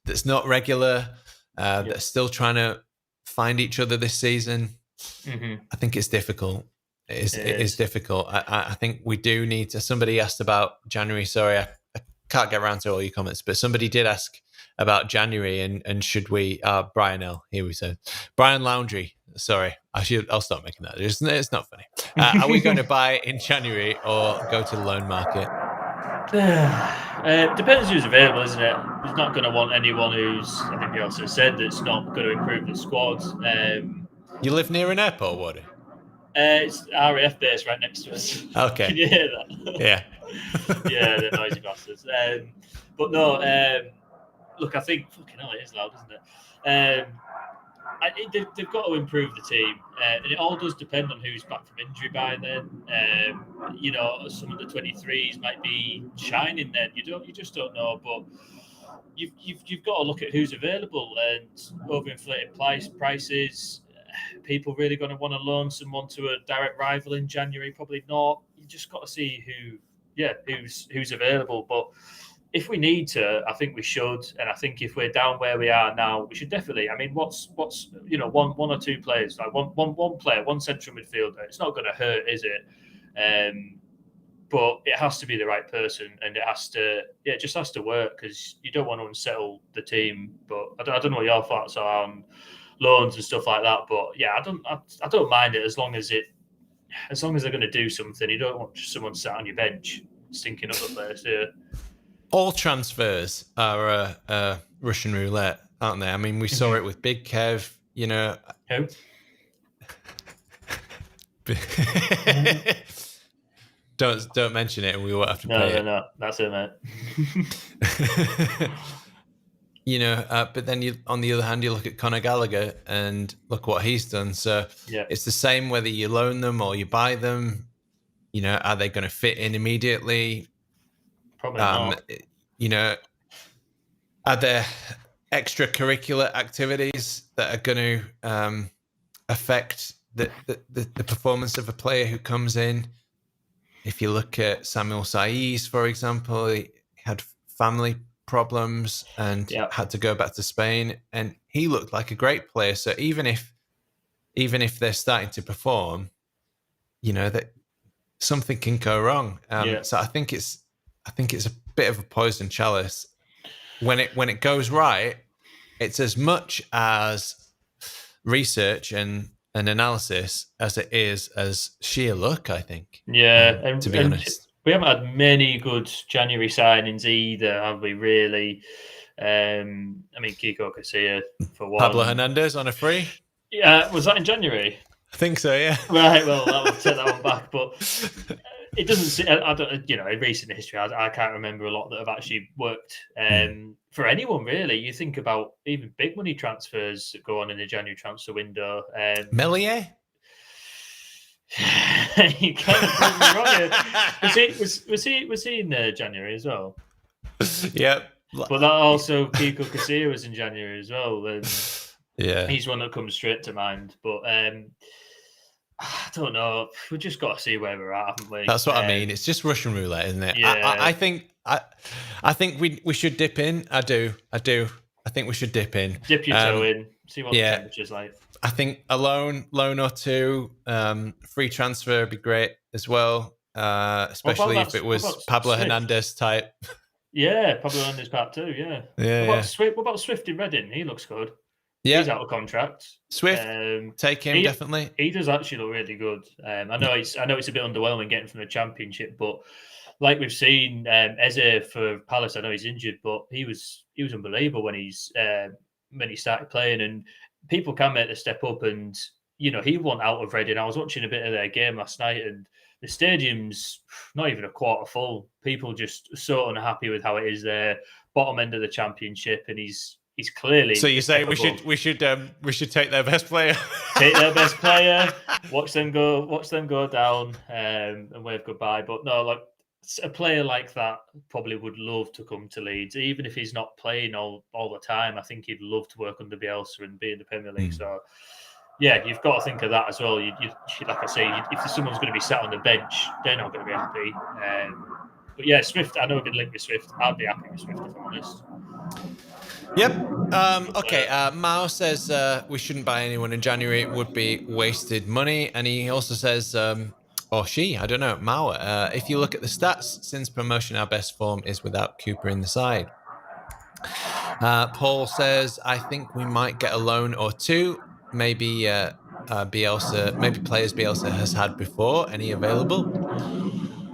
that's not regular, that's still trying to find each other this season. I think it's difficult. It is difficult. I think we do need to. Somebody asked about January. Sorry, I can't get around to all your comments, but somebody did ask about January and should we? Brian L. Here we said Brian Laundry. Sorry, I'll stop making that. It's not funny. Are we going to buy in January or go to the loan market? Depends who's available, isn't it? He's not going to want anyone who's, I think he also said, that's not going to improve the squad. You live near an airport, Wardy? It's RAF base right next to us. Okay. Can you hear that? Yeah. Yeah, they're noisy bastards. But no, look, I think, fucking hell, it is loud, isn't it? They've got to improve the team, and it all does depend on who's back from injury by then. Some of the 23s might be shining then. You just don't know, but you've got to look at who's available, and overinflated prices. People really going to want to loan someone to a direct rival in January? Probably not. You just got to see who's available, but. If we need to, I think we should, and I think if we're down where we are now, we should definitely. I mean, what's one or two players, like one player, one central midfielder. It's not going to hurt, is it? But it has to be the right person, and it just has to work, because you don't want to unsettle the team. But I don't know what your thoughts are on loans and stuff like that. But yeah, I don't mind it as long as they're going to do something. You don't want just someone sat on your bench stinking up the place. Yeah. All transfers are Russian roulette, aren't they? I mean, we saw it with Big Kev, Who? Don't mention it, and we won't have to pay it. No, that's it, mate. But then on the other hand, you look at Conor Gallagher and look what he's done. So it's the same whether you loan them or you buy them. Are they going to fit in immediately? Probably not. Are there extracurricular activities that are going to affect the performance of a player who comes in? If you look at Samuel Saiz, for example, he had family problems and had to go back to Spain, and he looked like a great player. So even if they're starting to perform, that something can go wrong. So I think it's a bit of a poison chalice. When it goes right, it's as much as research and analysis as it is as sheer luck, I think. Yeah, to be honest, we haven't had many good January signings either, have we? Really? I mean, Kiko Casilla for one. Pablo Hernandez on a free. Yeah, was that in January? I think so. Yeah. Right. Well, that will take that one back, but it doesn't seem. I don't. In recent history, I can't remember a lot that have actually worked for anyone really. You think about even big money transfers that go on in the January transfer window. Melier. You kind of put me wrong here. Was he in January as well? Yep. But that also Kiko Casilla was in January as well. And yeah, he's one that comes straight to mind. But I don't know. We've just got to see where we're at, haven't we? That's what I mean. It's just Russian roulette, isn't it? Yeah. I think we should dip in. I do. I think we should dip in. Dip your toe in. See what the temperature's like. I think a loan or two, free transfer would be great as well. Especially if it was Pablo Hernandez type. Yeah, Pablo Hernandez part 2. Yeah. What about Swift in Reading? He looks good. Yeah, he's out of contract. Swift, take him definitely. He does actually look really good. I know it's a bit underwhelming getting from the Championship, but like we've seen, Eze for Palace, I know he's injured, but he was unbelievable when he started playing, and people can make the step up. And he won out of Reading. I was watching a bit of their game last night, and the stadium's not even a quarter full. People just so unhappy with how it is there, bottom end of the Championship, and he's clearly. So you say we should take their best player, watch them go down, and wave goodbye. But no, like a player like that probably would love to come to Leeds, even if he's not playing all the time. I think he'd love to work under Bielsa and be in the Premier League. So yeah, you've got to think of that as well. You like I say, if someone's going to be sat on the bench, they're not going to be happy. But yeah, Swift. I know we've been linked with Swift. I'd be happy with Swift if I'm honest. Yep. Okay. Mao says we shouldn't buy anyone in January. It would be wasted money. And he also says, or she, I don't know, Mao, if you look at the stats, since promotion, our best form is without Cooper in the side. Paul says, I think we might get a loan or two. Maybe Bielsa, maybe players Bielsa has had before. Any available?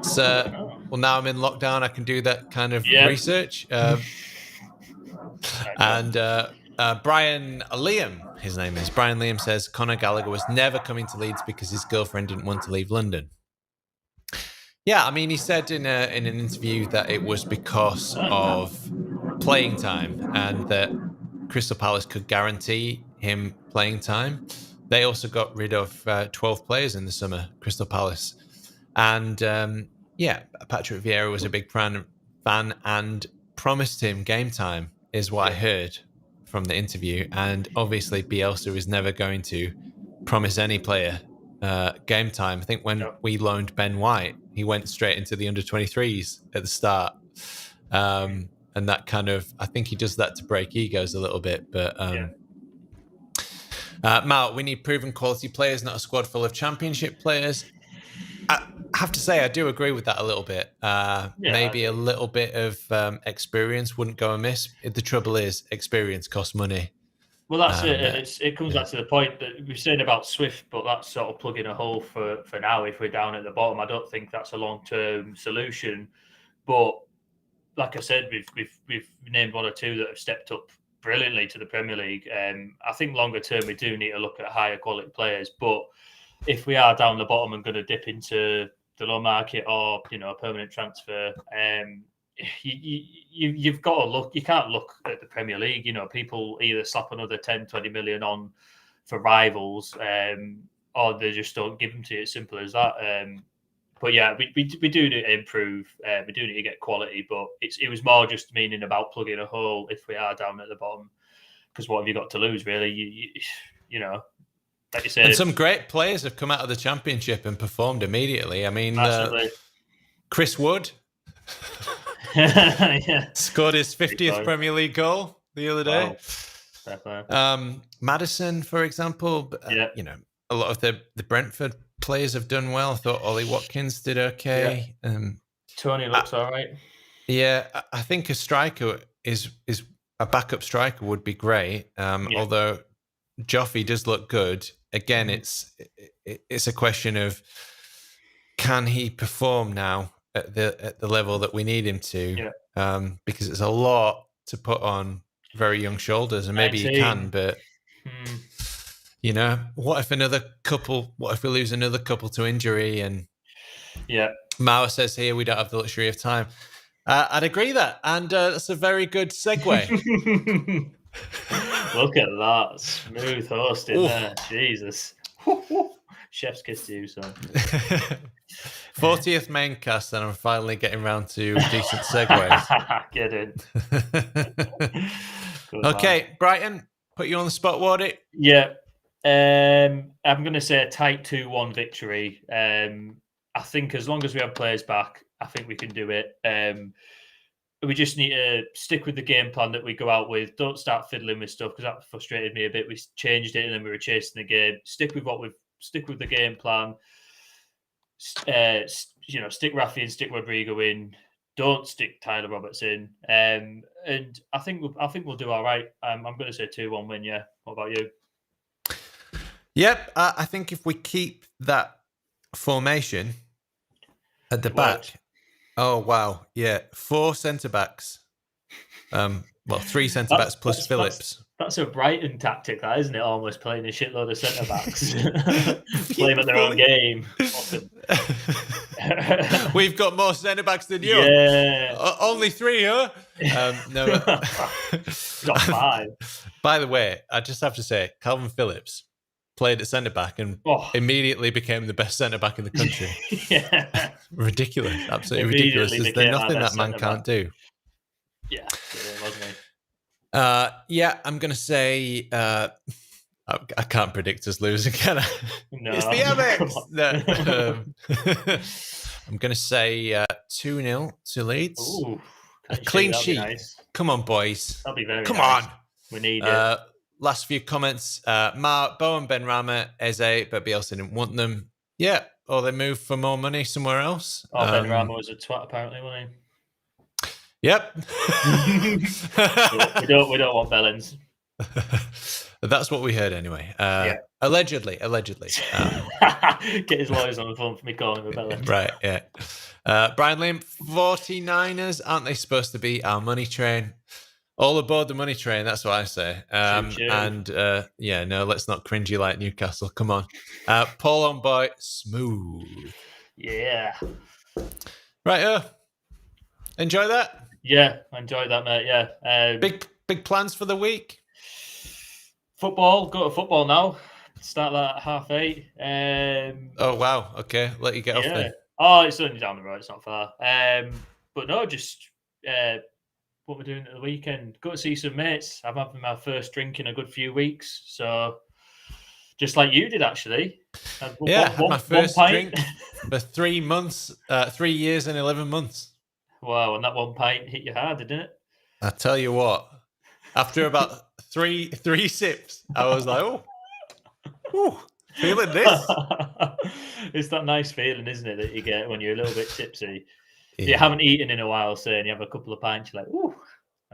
So, well, now I'm in lockdown. I can do that kind of research. And Brian Liam, his name is Brian Liam, says Conor Gallagher was never coming to Leeds because his girlfriend didn't want to leave London. Yeah, I mean, he said in an interview that it was because of playing time and that Crystal Palace could guarantee him playing time. They also got rid of 12 players in the summer, Crystal Palace. And Patrick Vieira was a big fan and promised him game time, is what I heard from the interview. And obviously Bielsa is never going to promise any player game time. I think when we loaned Ben White, he went straight into the under-23s at the start. And that kind of, I think he does that to break egos a little bit. But Mal, we need proven quality players, not a squad full of Championship players. I have to say, I do agree with that a little bit. Maybe a little bit of experience wouldn't go amiss. The trouble is, experience costs money. Well, that's it. And it comes back to the point that we're saying about Swift, but that's sort of plugging a hole for now. If we're down at the bottom, I don't think that's a long-term solution. But like I said, we've named one or two that have stepped up brilliantly to the Premier League. I think longer term, we do need to look at higher quality players. But if we are down the bottom and going to dip into the low market or a permanent transfer, you've got to look. You can't look at the Premier League. People either slap another 10, 20 million on for rivals, or they just don't give them to you. It's simple as that. But yeah, we do need to improve. We do need to get quality, but it was more just meaning about plugging a hole if we are down at the bottom. Because what have you got to lose, really? Like you said. And some great players have come out of the Championship and performed immediately. I mean, Chris Wood scored his 50th Premier League goal the other day. Maddison, for example. A lot of the Brentford players have done well. I thought Ollie Watkins did okay. Tony looks all right. Yeah, I think a striker is a backup striker would be great. Although Joffy does look good. Again, it's a question of can he perform now at the level that we need him to? Because it's a lot to put on very young shoulders, and maybe he can, but what if we lose another couple to injury? And Mao says here we don't have the luxury of time. I'd agree that, and that's a very good segue. Look at that smooth hosting there, Jesus! Chef's kiss to you, son. 40th main cast, and I'm finally getting round to decent segues. Get in. Okay, man. Brighton, put you on the spot, Wardy. Yeah. I'm going to say a tight 2-1 victory. I think as long as we have players back, I think we can do it. We just need to stick with the game plan that we go out with. Don't start fiddling with stuff, because that frustrated me a bit. We changed it and then we were chasing the game. Stick with the game plan. Stick Rafi and stick Rodrigo in. Don't stick Tyler Roberts in. And I think we'll do all right. I'm going to say 2-1 win. Yeah. What about you? Yep. I think if we keep that formation at the back. Oh, wow. Yeah. 4 centre-backs. 3 centre-backs plus Phillips. That's a Brighton tactic, that, isn't it? Almost playing a shitload of centre-backs. Playing at their own game. We've got more centre-backs than you. Yeah. Only 3, huh? No. Got 5. By the way, I just have to say, Kalvin Phillips played at centre-back and immediately became the best centre-back in the country. Yeah. Ridiculous. Absolutely ridiculous. Is there nothing that man can't do? Yeah, wasn't he? I'm going to say I can't predict us losing, can I? No. It's the Amex. I'm going to say 2-0 to Leeds. Ooh, a clean sheet. Nice. Come on, boys. That'll be very Come nice. on. We need it. Last few comments. Bowen, Benrahma, Eze, but Bielsa didn't want them. Yeah. Or they moved for more money somewhere else. Benrahma was a twat, apparently, wasn't he? Yep. we don't want Bellens. That's what we heard anyway. Allegedly. Get his lawyers on the phone for me calling him a Bellens. Right, yeah. Brian Lim, 49ers, aren't they supposed to be our money train? All aboard the money train, that's what I say. Let's not cringy like Newcastle. Come on. Paul on boy, smooth. Yeah. Right, enjoy that? Yeah, I enjoyed that, mate. Yeah. Big plans for the week? Football. Go to football now. Start that at 8:30. Oh, wow. Okay, let you get off there. Oh, it's only down the road. It's not far. But no, just what we're doing at the weekend. Go to see some mates. I'm having my first drink in a good few weeks. So just like you did, actually. My first drink for 3 months, 3 years and 11 months. Wow, and that one pint hit you hard, didn't it? I tell you what, after about three sips, I was like, feeling this. It's that nice feeling, isn't it, that you get when you're a little bit tipsy. Yeah. You haven't eaten in a while, say, and you have a couple of pints, you're like,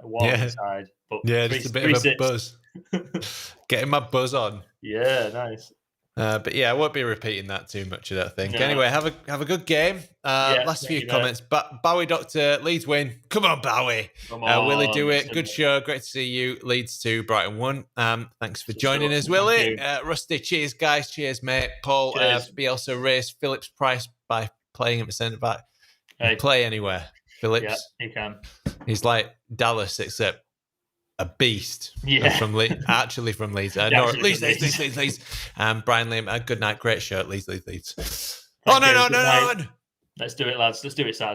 warm inside. But just a bit of a buzz. Getting my buzz on. Yeah, nice. But yeah, I won't be repeating that too much, I don't think. No. Anyway, have a good game. Last few comments. Bowie Doctor, Leeds win. Come on, Bowie. Willie do it. Good show. Great to see you. Leeds 2, Brighton 1. Thanks for joining us, Willie. Rusty, cheers, guys. Cheers, mate. Paul, Bielsa raised Phillips' price by playing him at centre back. Play anywhere. Phillips. Yeah, he can. He's like Dallas, except a beast. Yeah. From Leeds. No, Leeds. Brian Liam, good night, great shirt, Leeds. Oh, no. Let's do it, lads. Let's do it Saturday.